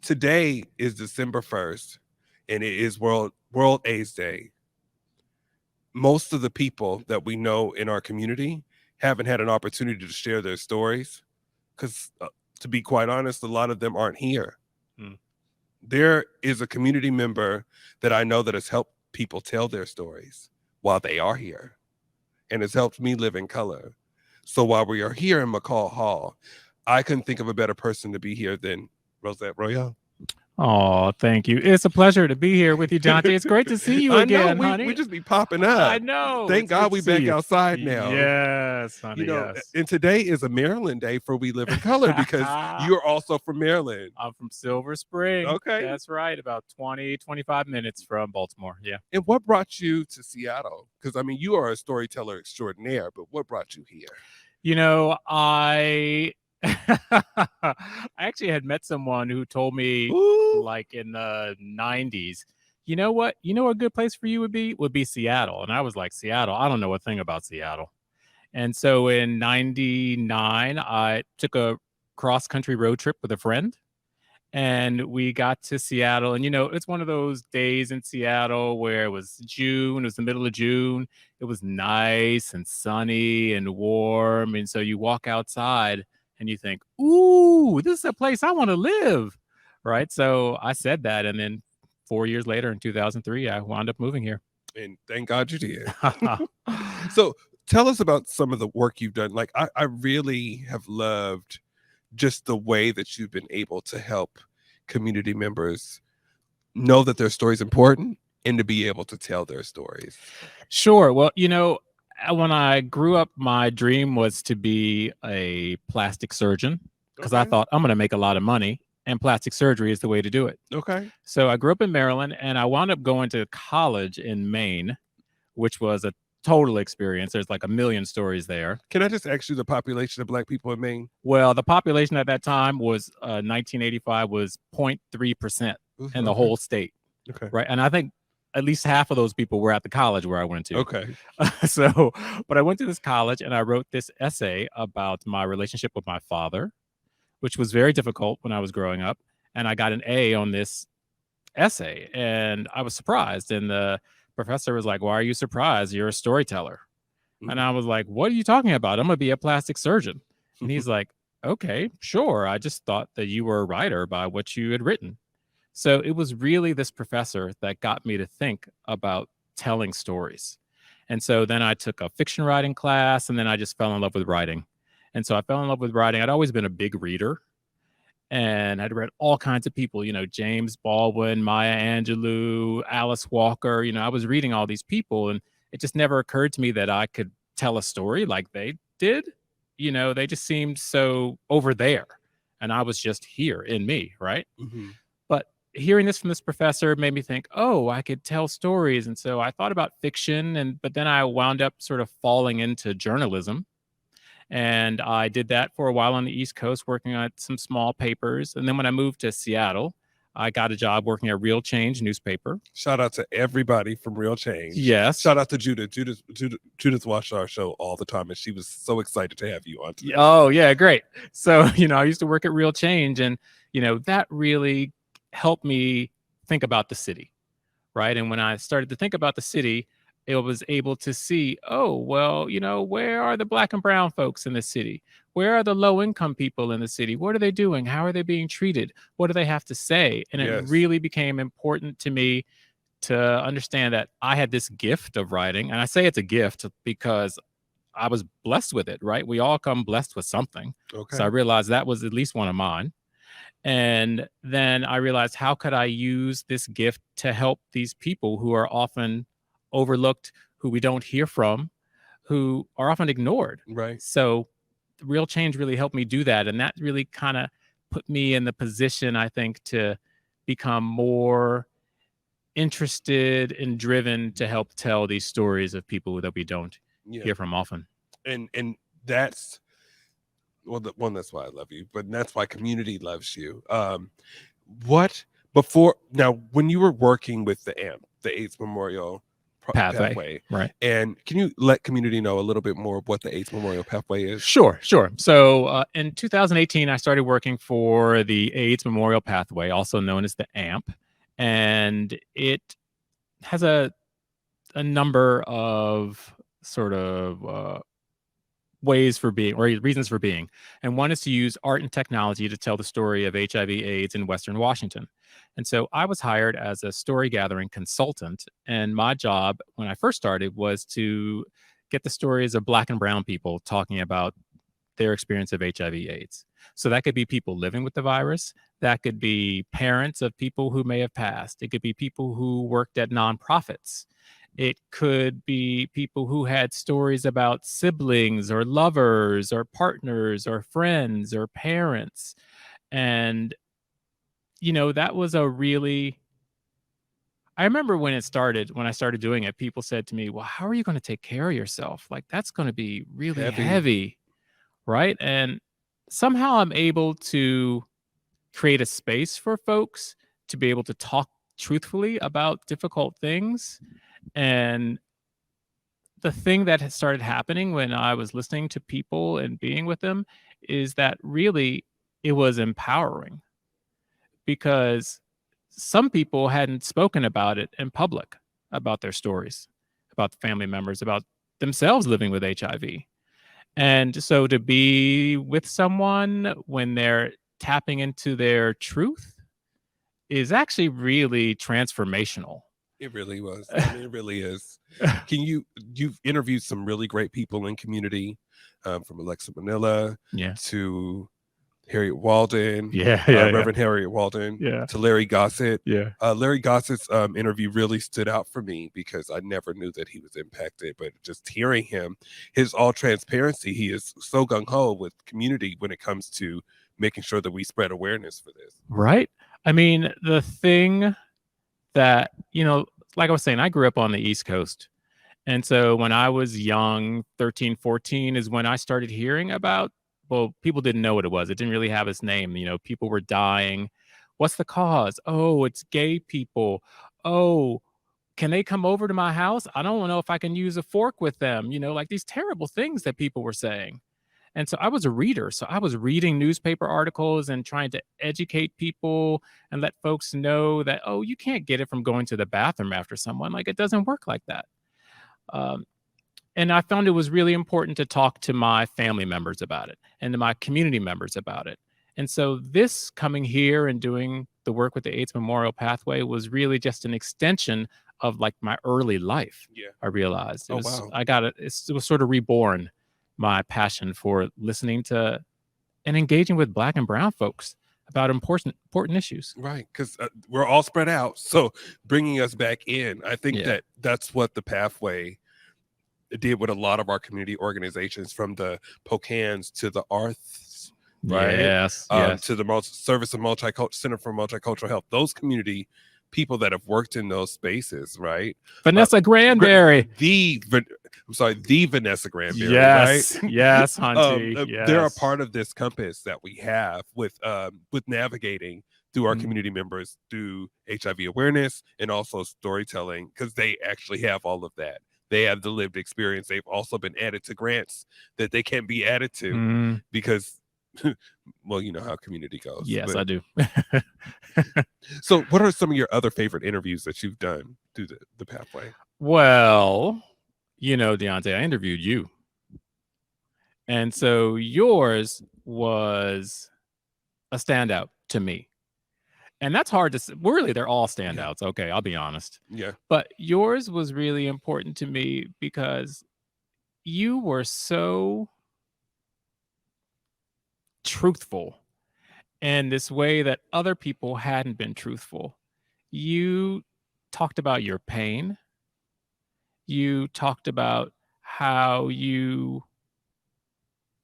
Today is December 1st, and it is World AIDS Day. Most of the people that we know in our community haven't had an opportunity to share their stories because, to be quite honest, a lot of them aren't here. Mm. There is a community member that I know that has helped people tell their stories while they are here, and has helped me live in color. So while we are here in McCaw Hall, I couldn't think of a better person to be here than Rosette Royale. Oh, thank you. It's a pleasure to be here with you, Deaunte. It's great to see you I know again, we honey. just be popping I up. know. Thank It's good God to we see back you. outside now. Yes, honey. Yes. And today is a Maryland day for We Live in Color because you're also from Maryland. I'm from Silver Spring. Okay. That's right. About 20, 25 minutes from Baltimore. Yeah. And what brought you to Seattle? Because I mean, you are a storyteller extraordinaire, but what brought you here? I I actually had met someone who told me Ooh. like in the 90s, you know what? You know what a good place for you would be? Would be Seattle. And I was like, Seattle? I don't know a thing about Seattle. And so in 99, I took a cross country road trip with a friend and we got to Seattle. And, it's one of those days in Seattle where it was June, it was the middle of June. It was nice and sunny and warm. And so you walk outside and you think, ooh, this is a place I want to live. Right. So I said that. And then 4 years later in 2003, I wound up moving here. And thank God you did. So tell us about some of the work you've done. Like, I really have loved just the way that you've been able to help community members know that their story is important and to be able to tell their stories. Sure. Well, when I grew up, my dream was to be a plastic surgeon because I Okay. thought I'm going to make a lot of money and plastic surgery is the way to do it. Okay. So I grew up in Maryland and I wound up going to college in Maine, which was a total experience. There's like a million stories there. Can I just ask you the population of Black people in Maine? Well, the population at that time was 1985 was 0.3% in the whole state. Okay. Right. And I think at least half of those people were at the college where I went to. Okay. But I went to this college and I wrote this essay about my relationship with my father, which was very difficult when I was growing up. And I got an A on this essay and I was surprised. And the professor was like, why are you surprised? You're a storyteller. Mm-hmm. And I was like, what are you talking about? I'm going to be a plastic surgeon. And he's like, okay, sure. I just thought that you were a writer by what you had written. So it was really this professor that got me to think about telling stories. And so then I took a fiction writing class and then I just fell in love with writing. And so I fell in love with writing. I'd always been a big reader and I'd read all kinds of people, James Baldwin, Maya Angelou, Alice Walker. I was reading all these people and it just never occurred to me that I could tell a story like they did. They just seemed so over there and I was just here in me. Right. Mm-hmm. Hearing this from this professor made me think, oh, I could tell stories. And so I thought about fiction, but then I wound up sort of falling into journalism. And I did that for a while on the East Coast, working on some small papers. And then when I moved to Seattle, I got a job working at Real Change newspaper. Shout out to everybody from Real Change. Yes. Shout out to Judith. Judith watched our show all the time, and she was so excited to have you on today. Oh, yeah, great. So, I used to work at Real Change, and, that really helped me think about the city, right? And when I started to think about the city, I was able to see, oh, well, where are the Black and brown folks in the city? Where are the low income people in the city? What are they doing? How are they being treated? What do they have to say? And It really became important to me to understand that I had this gift of writing. And I say it's a gift because I was blessed with it, right? We all come blessed with something. Okay. So I realized that was at least one of mine. And then I realized, how could I use this gift to help these people who are often overlooked, who we don't hear from, who are often ignored. Right. So Real Change really helped me do that. And that really kind of put me in the position, I think, to become more interested and driven to help tell these stories of people that we don't hear from often. And that's, well, that's why I love you, but that's why community loves you. When you were working with the AMP, the AIDS Memorial pathway. Right. And can you let community know a little bit more of what the AIDS Memorial Pathway is? Sure. So in 2018, I started working for the AIDS Memorial Pathway, also known as the AMP, and it has a number of sort of ways for being, or reasons for being. And one is to use art and technology to tell the story of HIV/AIDS in Western Washington. And so I was hired as a story gathering consultant. And my job when I first started was to get the stories of Black and brown people talking about their experience of HIV/AIDS. So that could be people living with the virus. That could be parents of people who may have passed. It could be people who worked at nonprofits. It could be people who had stories about siblings or lovers or partners or friends or parents. And, that was a really, I remember when I started doing it, people said to me, well, how are you going to take care of yourself? Like, that's going to be really heavy. Right. And somehow I'm able to create a space for folks to be able to talk truthfully about difficult things. And the thing that had started happening when I was listening to people and being with them is that really it was empowering, because some people hadn't spoken about it in public, about their stories, about family members, about themselves living with HIV. And so to be with someone when they're tapping into their truth is actually really transformational. It really was. I mean, it really is. You've interviewed some really great people in community, from Alexa Manila to Harriet Walden, Reverend Harriet Walden, to Larry Gossett. Larry Gossett's interview really stood out for me because I never knew that he was impacted, but just hearing him, his all transparency, he is so gung-ho with community when it comes to making sure that we spread awareness for this. Right. I mean, the thing that, like I was saying, I grew up on the East Coast. And so when I was young, 13, 14 is when I started hearing about, well, people didn't know what it was. It didn't really have its name. People were dying. What's the cause? Oh, it's gay people. Oh, can they come over to my house? I don't know if I can use a fork with them. Like these terrible things that people were saying. And so I was a reader. So I was reading newspaper articles and trying to educate people and let folks know that, oh, you can't get it from going to the bathroom after someone. Like, it doesn't work like that. And I found it was really important to talk to my family members about it and to my community members about it. And so this coming here and doing the work with the AIDS Memorial Pathway was really just an extension of like my early life. Yeah. I realized wow. It was sort of reborn, my passion for listening to and engaging with Black and brown folks about important issues. Right, because we're all spread out. So bringing us back in, I think that's what the pathway did with a lot of our community organizations, from the POCANs to the ARTHs, right? Yes. To the Service of Center for Multicultural Health. Those community people that have worked in those spaces, right? Vanessa Granberry. The Vanessa Granberry, yes, right? Yes, Hunty. Yes. They're a part of this compass that we have with navigating through our community members through HIV awareness and also storytelling, because they actually have all of that. They have the lived experience. They've also been added to grants that they can't be added to because, well, you know how community goes. Yes, I do. So what are some of your other favorite interviews that you've done through the pathway? Well, Deaunte, I interviewed you. And so yours was a standout to me. And that's hard to say. Really, they're all standouts. Yeah. Okay, I'll be honest. Yeah. But yours was really important to me because you were so truthful in this way that other people hadn't been truthful. You talked about your pain. You talked about how you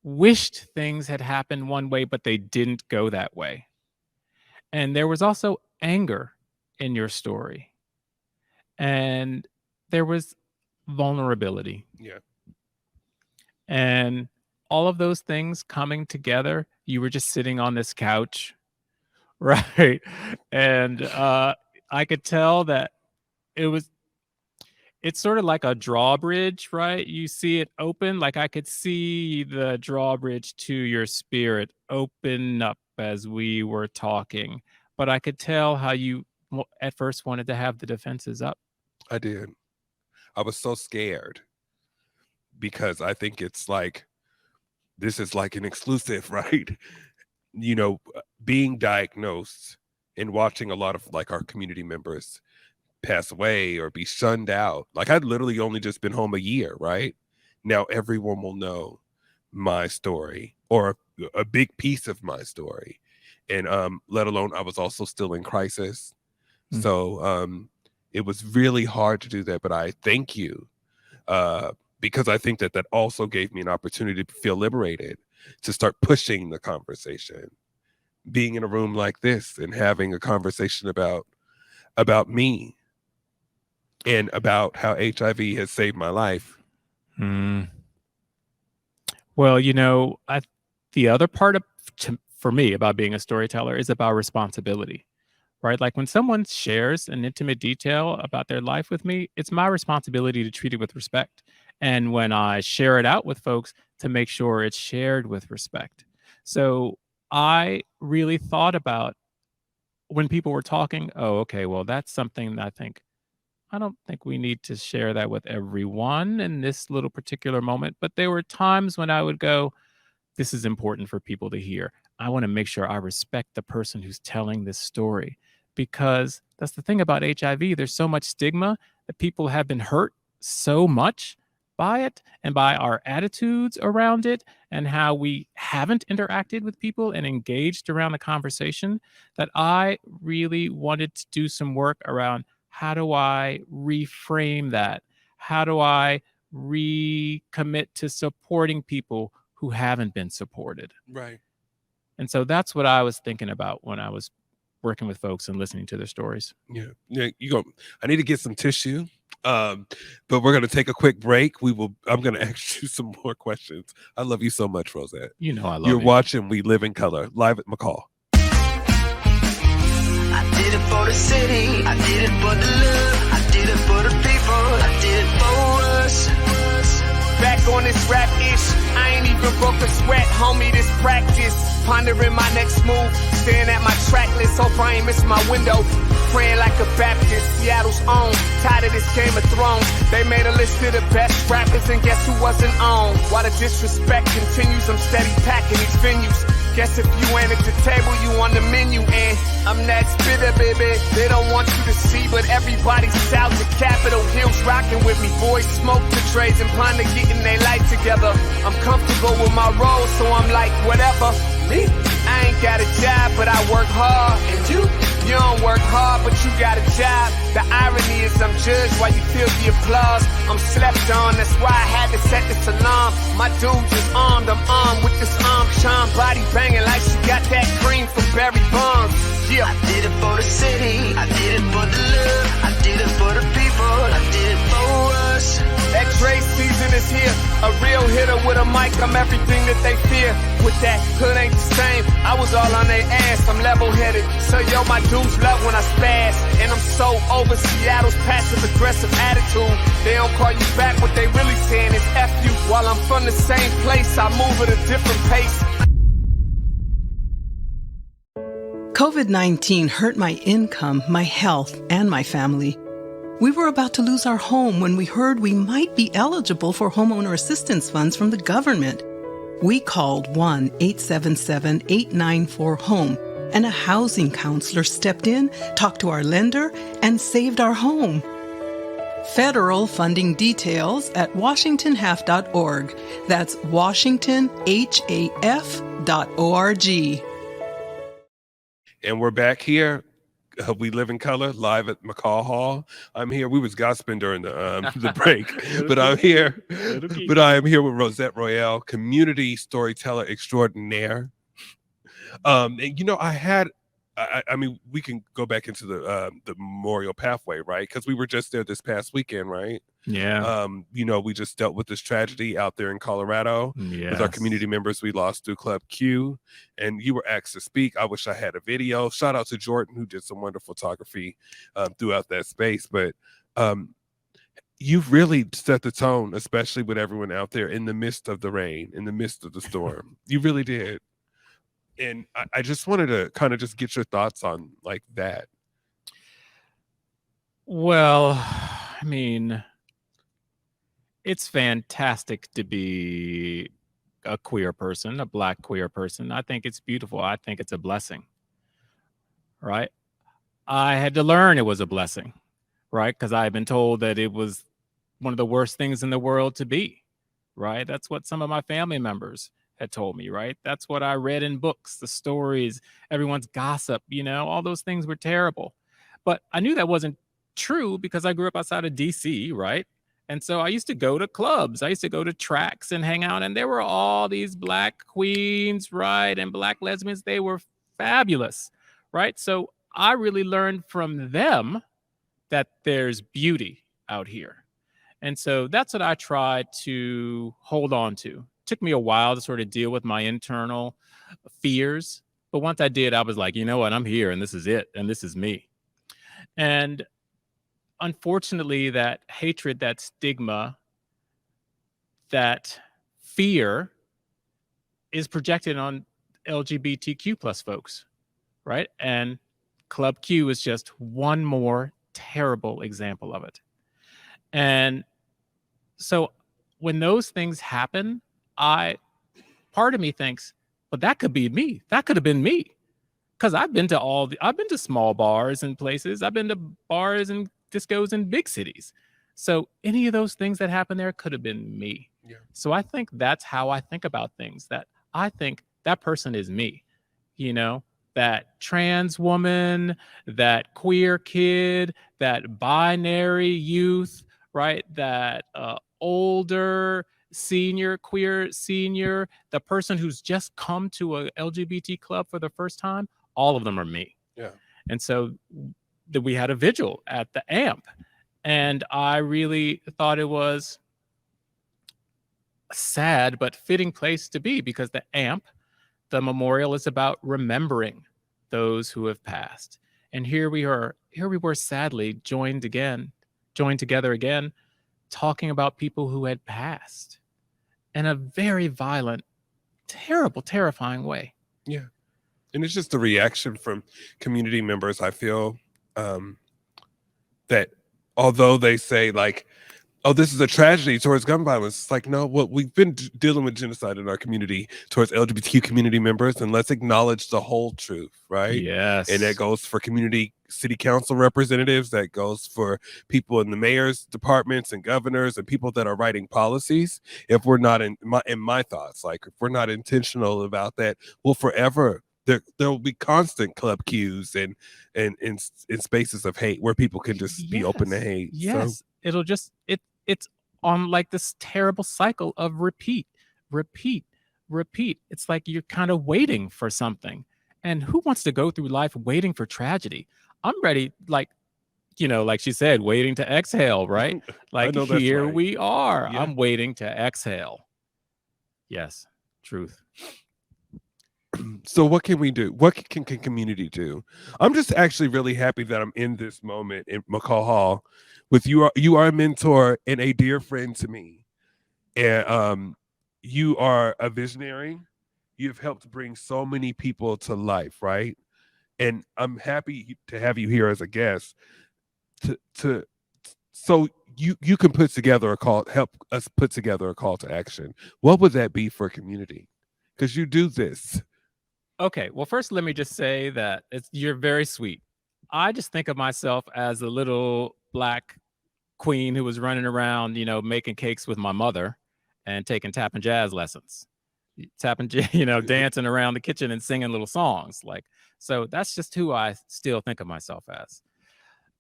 wished things had happened one way, but they didn't go that way. And there was also anger in your story. And there was vulnerability. Yeah. And all of those things coming together, you were just sitting on this couch, right? And I could tell that it it's sort of like a drawbridge, right? You see it open, like I could see the drawbridge to your spirit open up as we were talking, but I could tell how you at first wanted to have the defenses up. I did. I was so scared because I think it's like, this is like an exclusive, right? You know, being diagnosed and watching a lot of like our community members pass away or be shunned out. Like, I'd literally only just been home a year, right? Now everyone will know my story, or a big piece of my story. And let alone I was also still in crisis. So it was really hard to do that, but I thank you, because I think that also gave me an opportunity to feel liberated, to start pushing the conversation, being in a room like this and having a conversation about me and about how HIV has saved my life. Well, you know, the other part for me about being a storyteller is about responsibility, right? Like when someone shares an intimate detail about their life with me, it's my responsibility to treat it with respect. And when I share it out with folks, to make sure it's shared with respect. So I really thought about, when people were talking, oh, okay, well, that's something that I don't think we need to share that with everyone in this little particular moment. But there were times when I would go, this is important for people to hear. I want to make sure I respect the person who's telling this story, because that's the thing about HIV. There's so much stigma that people have been hurt so much by it and by our attitudes around it and how we haven't interacted with people and engaged around the conversation, that I really wanted to do some work around, how do I reframe that? How do I recommit to supporting people who haven't been supported? Right. And so that's what I was thinking about when I was working with folks and listening to their stories. Yeah. I need to get some tissue. But we're gonna take a quick break. I'm gonna ask you some more questions. I love you so much, Rosette. You know I love You're you. watching We Live in Color live at McCaw. I did it for the city, I did it for the love, I did it for the people, I did it for us. Back on this rap ish, I ain't even broke a sweat, homie, this practice. Pondering my next move, staring at my track list, hope I ain't miss my window. Praying like a Baptist, Seattle's own. Tired of this Game of Thrones. They made a list of the best rappers, and guess who wasn't on? While the disrespect continues, I'm steady packing these venues. Guess if you ain't at the table, you on the menu. And I'm that spitter, baby. They don't want you to see, but everybody's out to Capitol Hill's rocking with me. Boys smoke the trays and ponder getting their life together. I'm comfortable with my role, so I'm like, whatever. Me? I ain't got a job, but I work hard. And you don't work hard, but you got a job. The irony is I'm judged while you feel the applause. I'm slept on, that's why I had to set this alarm. My dude is armed, I'm armed with this arm charm. Body banging like she got that cream from Barry Bonds. Yeah. I did it for the city, I did it for the love, I did it for the people, I did it for us. That Dre season is here, a real hitter with a mic, I'm everything that they fear. With that, hood ain't the same, I was all on their ass, I'm level-headed. So yo, my dudes love when I spaz, and I'm so over Seattle's passive-aggressive attitude. They don't call you back, what they really saying is F you. While I'm from the same place, I move at a different pace. COVID-19 hurt my income, my health, and my family. We were about to lose our home when we heard we might be eligible for homeowner assistance funds from the government. We called 1-877-894-HOME, and a housing counselor stepped in, talked to our lender, and saved our home. Federal funding details at washingtonhaf.org. That's washingtonhaf.org. And we're back here. We Live in Color live at McCaw Hall. I'm here. We was gossiping during the break, but I'm here. But I am here with Rosette Royale, community storyteller extraordinaire. And you know, I mean, we can go back into the Memorial Pathway, right? Because we were just there this past weekend, right? Yeah. You know, we just dealt with this tragedy out there in Colorado with our community members we lost through Club Q, and you were asked to speak. I wish I had a video. Shout out to Jordan, who did some wonderful photography throughout that space. But you've really set the tone, especially with everyone out there in the midst of the rain, in the midst of the storm. You really did. And I just wanted to kind of just get your thoughts on like that. Well, I mean, it's fantastic to be a queer person, a Black queer person. I think it's beautiful. I think it's a blessing, right? I had to learn it was a blessing, right? Because I had been told that it was one of the worst things in the world to be, right? That's what some of my family members had told me, right? That's what I read in books, the stories, everyone's gossip, all those things were terrible. But I knew that wasn't true because I grew up outside of DC, right? And so I used to go to clubs. I used to go to tracks and hang out. And there were all these Black queens, right? And Black lesbians. They were fabulous, right? So I really learned from them that there's beauty out here. And so that's what I tried to hold on to. It took me a while to sort of deal with my internal fears. But once I did, I was like, you know what? I'm here and this is it. And this is me. And unfortunately, that hatred, that stigma, that fear is projected on LGBTQ plus folks, right? And Club Q is just one more terrible example of it. And so when those things happen, part of me thinks, but that could be me. That could have been me. Because I've been to small bars and places. I've been to bars and discos in big cities. So any of those things that happened there could have been me. Yeah. So I think that's how I think about things, that I think that person is me, that trans woman, that queer kid, that binary youth, right? That older senior, queer senior, the person who's just come to a LGBT club for the first time, all of them are me. Yeah. And so that we had a vigil at the AMP, and I really thought it was a sad but fitting place to be, because the AMP, the memorial, is about remembering those who have passed. And here we were sadly joined together again, talking about people who had passed in a very violent, terrible, terrifying way. Yeah. And it's just the reaction from community members. I feel that although they say like, oh, this is a tragedy towards gun violence, it's like, no, well, we've been dealing with genocide in our community towards LGBTQ community members, and let's acknowledge the whole truth, right? Yes. And that goes for community city council representatives, that goes for people in the mayor's departments and governors and people that are writing policies. If we're not in my thoughts, like if we're not intentional about that, we'll forever there will be constant club queues and in spaces of hate where people can just be open to hate. Yes. So, It'll just it's on like this terrible cycle of repeat. It's like you're kind of waiting for something. And who wants to go through life waiting for tragedy? I'm ready, like she said, waiting to exhale, right? Like, here right. we are. Yeah. I'm waiting to exhale. Yes, truth. So what can we do? What can community do? I'm just actually really happy that I'm in this moment in McCaw Hall with you. You are a mentor and a dear friend to me. And you are a visionary. You've helped bring so many people to life, right? And I'm happy to have you here as a guest so you can put together help us put together a call to action. What would that be for community? Because you do this. Okay, well, first, let me just say that you're very sweet. I just think of myself as a little Black queen who was running around, making cakes with my mother and taking tap and jazz lessons, dancing around the kitchen and singing little songs. So that's just who I still think of myself as.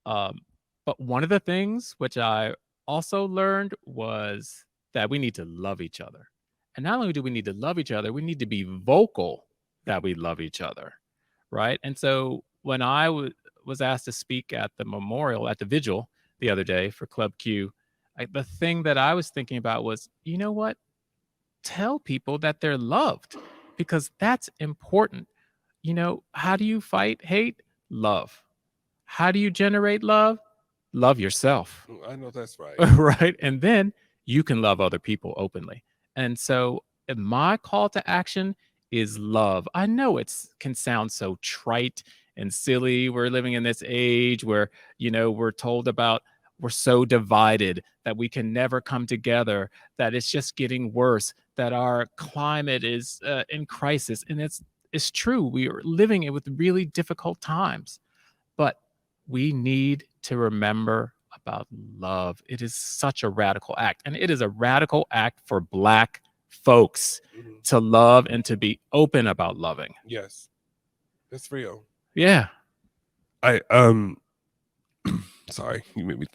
But one of the things which I also learned was that we need to love each other. And not only do we need to love each other, we need to be vocal that we love each other, right? And so when I was asked to speak at the memorial, at the vigil the other day for Club Q, the thing that I was thinking about was, you know what? Tell people that they're loved, because that's important. How do you fight hate? Love. How do you generate love? love yourself. I know that's right. Right? And then you can love other people openly. And so my call to action is love. I know it's can sound so trite and silly. We're living in this age where, we're told about we're so divided that we can never come together, that it's just getting worse, that our climate is in crisis. And it's true. We are living it with really difficult times. But we need to remember about love. It is such a radical act. And it is a radical act for Black folks to love and to be open about loving. Yes. That's real. Yeah. I sorry, you made me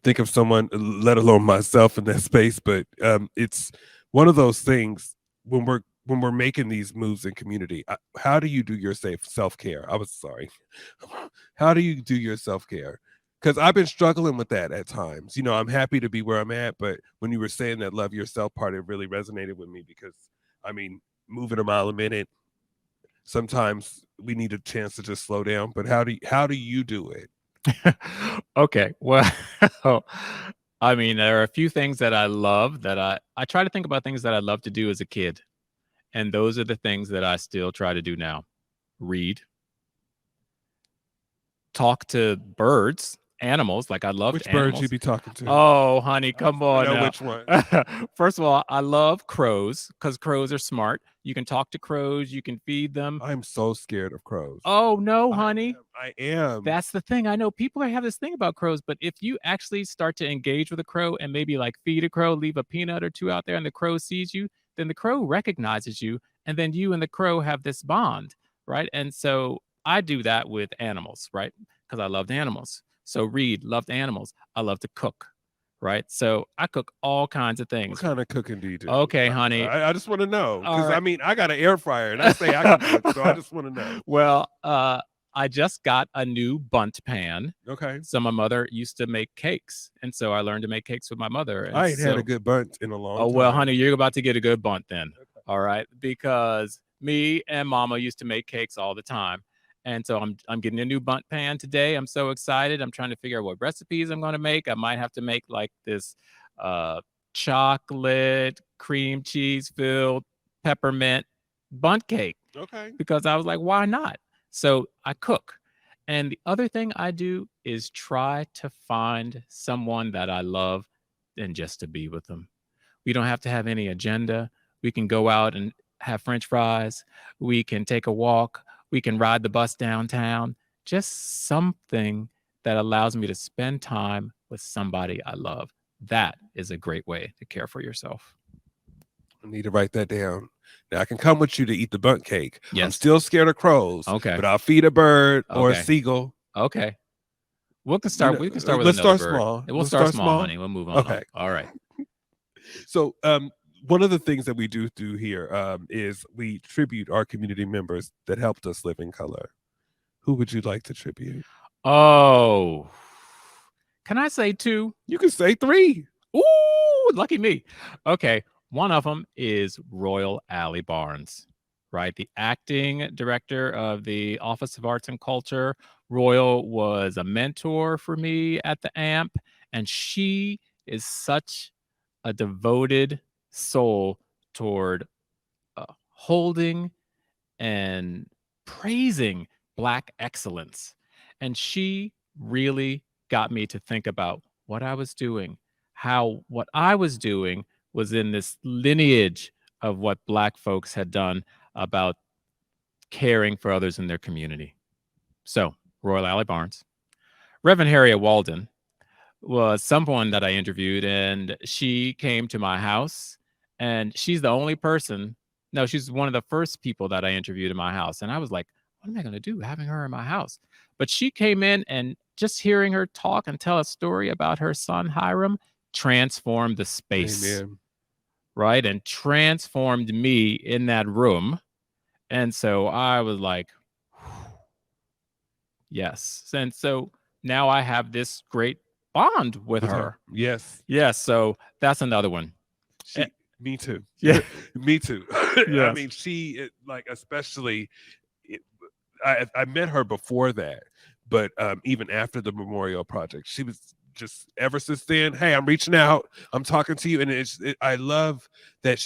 think of someone, let alone myself, in that space. But it's one of those things when we're making these moves in community. How do you do your self-care? How do you do your self-care? Because I've been struggling with that at times. I'm happy to be where I'm at, but when you were saying that love yourself part, it really resonated with me because, moving a mile a minute, sometimes we need a chance to just slow down. But how do you do it? Okay. Well, there are a few things that I love that I try to think about things that I love to do as a kid. And those are the things that I still try to do now. Read. Talk to birds, animals. Like I love Which animals. birds you be talking to? Oh, honey, come on. I know now. which one. First of all, I love crows because crows are smart. You can talk to crows. You can feed them. I'm so scared of crows. Oh, no, honey. I am. That's the thing. I know people have this thing about crows, but if you actually start to engage with a crow and maybe like feed a crow, leave a peanut or two out there and the crow sees you, then the crow recognizes you. And then you and the crow have this bond, right? And so I do that with animals, right? Because I loved animals. So Reed loved animals. I love to cook, right? So I cook all kinds of things. What kind of cooking do you do? Okay, honey. I just want to know. Because right. I got an air fryer and I say I can do it. So I just want to know. Well, I just got a new bunt pan. Okay. So my mother used to make cakes. And so I learned to make cakes with my mother. And I ain't had a good bunt in a long time. Oh, well, honey, you're about to get a good bunt then. Okay. All right. Because me and mama used to make cakes all the time. And so I'm getting a new bunt pan today. I'm so excited. I'm trying to figure out what recipes I'm going to make. I might have to make like this chocolate cream cheese filled peppermint bunt cake. Okay. Because I was like, why not? So I cook. And the other thing I do is try to find someone that I love and just to be with them. We don't have to have any agenda. We can go out and have French fries. We can take a walk. We can ride the bus downtown. Just something that allows me to spend time with somebody I love. That is a great way to care for yourself. I need to write that down. Now I can come with you to eat the bunt cake. Yes. I'm still scared of crows. Okay. But I'll feed a bird or a seagull. Okay. We can start with let's another start bird. small. We'll start small, honey. We'll move on. Okay. All right. So one of the things that we do here is we tribute our community members that helped us live in color. Who would you like to tribute? Oh, can I say 2? You can say 3. Ooh, lucky me. Okay. One of them is Royal Alley Barnes, right? The acting director of the Office of Arts and Culture. Royal was a mentor for me at the AMP, and she is such a devoted soul toward holding and praising Black excellence. And she really got me to think about what I was doing, how what I was doing was in this lineage of what Black folks had done about caring for others in their community. So, Royal Alley Barnes. Reverend Harriet Walden was someone that I interviewed, and she came to my house, and she's the only person, no, she's one of the first people that I interviewed in my house. And I was like, what am I going to do having her in my house? But she came in, and just hearing her talk and tell a story about her son, Hiram, transformed the space. Amen. Right? And transformed me in that room. And so I was like, yes. And so now I have this great bond with her. Yes. Yes. So that's another one. Me too. Yeah. Me too. Yes. I mean, especially, I met her before that, but even after the memorial project, she was just ever since then. Hey, I'm reaching out. I'm talking to you, and I love that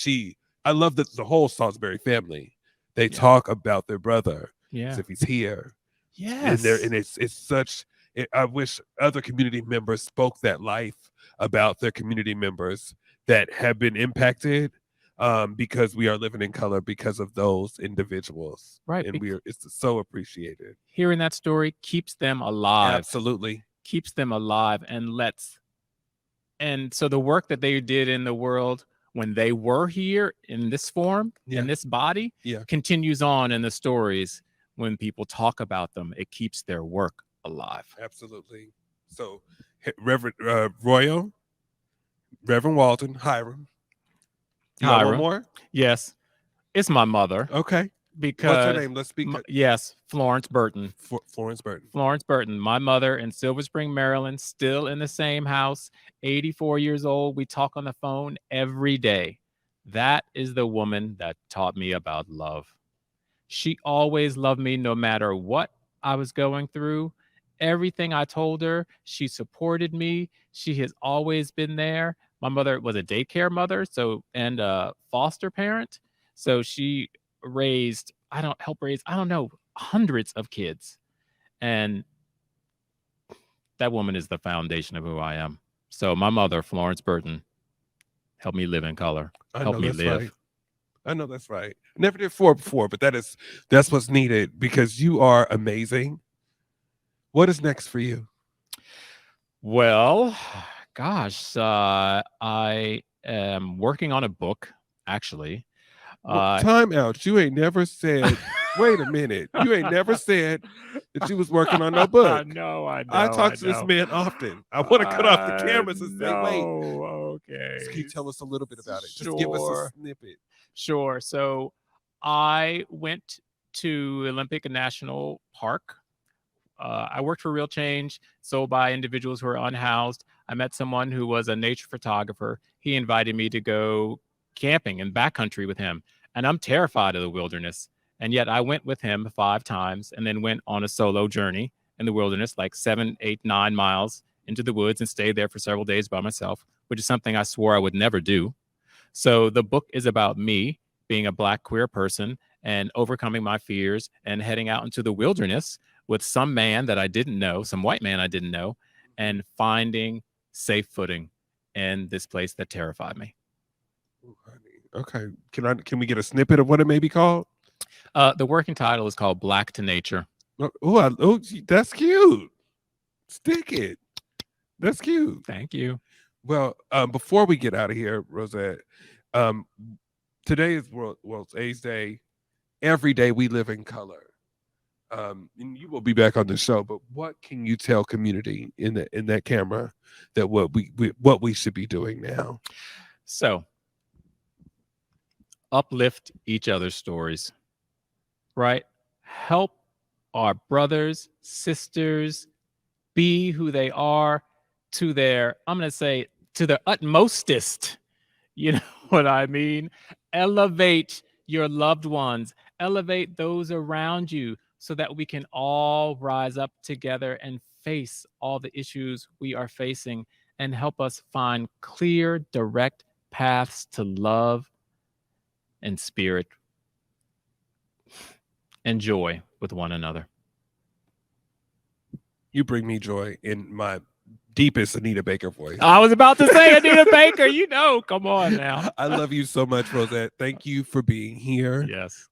I love that the whole Salisbury family. They talk about their brother as if he's here. Yes. And it's such. I wish other community members spoke that life about their community members that have been impacted because we are living in color because of those individuals. Right. And it's so appreciated. Hearing that story keeps them alive. Absolutely. Keeps them alive and so the work that they did in the world when they were here in this form, in this body, continues on in the stories. When people talk about them, it keeps their work alive. Absolutely. So Reverend Royal, Reverend Walden, Hiram. You got one more? Yes. It's my mother. Okay. Because what's her name? Let's speak. Yes, Florence Burton. Florence Burton. Florence Burton. My mother in Silver Spring, Maryland, still in the same house, 84 years old. We talk on the phone every day. That is the woman that taught me about love. She always loved me no matter what I was going through. Everything I told her, she supported me. She has always been there. My mother was a daycare mother, and a foster parent. So she raised, hundreds of kids. And that woman is the foundation of who I am. So my mother, Florence Burton, helped me live in color. Helped me live. Right. I know that's right. Never did 4 before, but that's what's needed because you are amazing. What is next for you? Well, gosh, I am working on a book, actually. Time out. You ain't never said, wait a minute. You ain't never said that you was working on no book. No, I know. I talk to this man often. I want to cut off the cameras and say, wait. Okay. Can you tell us a little bit about it? Just give us a snippet. Sure. So I went to Olympic National Park. I worked for Real Change, sold by individuals who are unhoused. I met someone who was a nature photographer. He invited me to go camping in backcountry with him. And I'm terrified of the wilderness. And yet I went with him 5 times and then went on a solo journey in the wilderness, like 7, 8, 9 miles into the woods and stayed there for several days by myself, which is something I swore I would never do. So the book is about me being a Black queer person and overcoming my fears and heading out into the wilderness with some man that I didn't know, some white man I didn't know, and finding safe footing in this place that terrified me. Ooh, honey. Okay. Can we get a snippet of what it may be called? The working title is called Black to Nature. Oh, that's cute. Stick it. That's cute. Thank you. Well, before we get out of here, Rosette, today is World AIDS Day. Every day we live in color. And you will be back on the show, but what can you tell community in that camera that what we should be doing now? So, uplift each other's stories, right? Help our brothers, sisters be who they are to their, I'm going to say, to their utmostest. You know what I mean? Elevate your loved ones, elevate those around you so that we can all rise up together and face all the issues we are facing and help us find clear, direct paths to love and spirit and joy with one another. You bring me joy in my deepest Anita Baker voice. I was about to say Anita Baker, come on now. I love you so much, Rosette. Thank you for being here. Yes.